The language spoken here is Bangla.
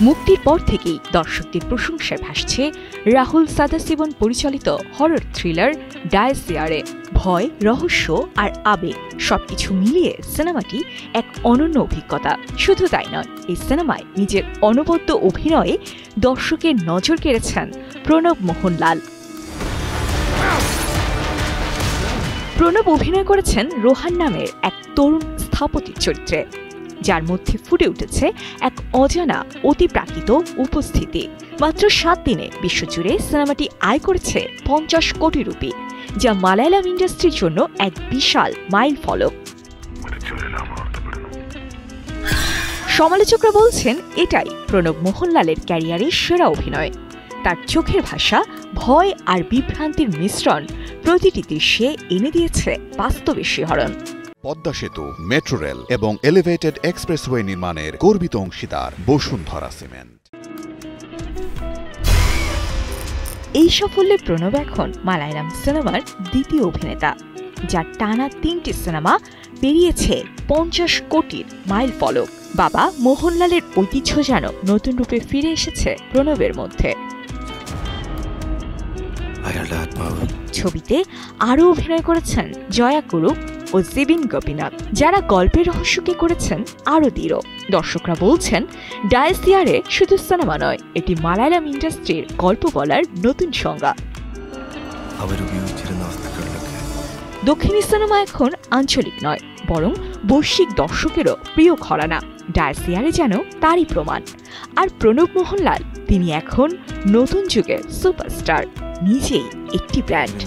মুক্তির পর থেকেই দর্শকদের প্রশংসায় ভাসছে রাহুল সাদাসিবন পরিচালিত হরর থ্রিলার ডায়েসিয়ারে। ভয়, রহস্য আর আবেগ সবকিছু মিলিয়ে সিনেমাটি এক অনন্য অভিজ্ঞতা। শুধু তাই নয়, এই সিনেমায় নিজের অনবদ্য অভিনয়ে দর্শকের নজর কেড়েছেন প্রণব মোহনলাল। প্রণব অভিনয় করেছেন রোহান নামের এক তরুণ স্থপতির চরিত্রে, যার মধ্যে ফুটে উঠেছে এক অজানা অতিপ্রাকৃত উপস্থিতি। মাত্র 7 দিনে বিশ্বজুড়ে সিনেমাটি আয় করেছে 50 কোটি রুপি, যা মালায়ালাম ইন্ডাস্ট্রির জন্য এক বিশাল মাইল ফলক। সমালোচকরা বলছেন এটাই প্রণব মোহনলালের ক্যারিয়ারের সেরা অভিনয়। তার চোখের ভাষা, ভয় আর বিভ্রান্তির মিশ্রণ প্রতিটি দৃশ্যে এনে দিয়েছে বাস্তবের শিহরণ। পদ্মা সেতু, মেট্রো রেল এবং এলিভেটেড এক্সপ্রেসওয়ে নির্মাণের গর্বিত অংশীদার বসুন্ধরা সিমেন্ট। এই সাফল্যে প্রণব এখন মালায়ালাম সিনেমার দ্বিতীয় অভিনেতা, যার টানা 3টি সিনেমা পেরিয়েছে 50 কোটির মাইল ফলক। বাবা মোহনলালের ঐতিহ্য যেন নতুন রূপে ফিরে এসেছে প্রণবের মধ্যে। ছবিতে আরও অভিনয় করেছেন জয়া কুরুপ ও জিবিন গোপীনাথ, যারা গল্পের রহস্যকে করেছেন আরও দৃঢ়। দর্শকরা বলছেন ডায়েসিয়ারে শুধু সিনেমা নয়, এটি মালায়ালাম ইন্ডাস্ট্রির গল্প বলার নতুন সংজ্ঞা। দক্ষিণী সিনেমা এখন আঞ্চলিক নয়, বরং বৈশ্বিক দর্শকেরও প্রিয় ঘরানা। ডায়েসিয়ারে যেন তারই প্রমাণ। আর প্রণব মোহনলাল, তিনি এখন নতুন যুগের সুপারস্টার, নিজেই একটি ব্র্যান্ড।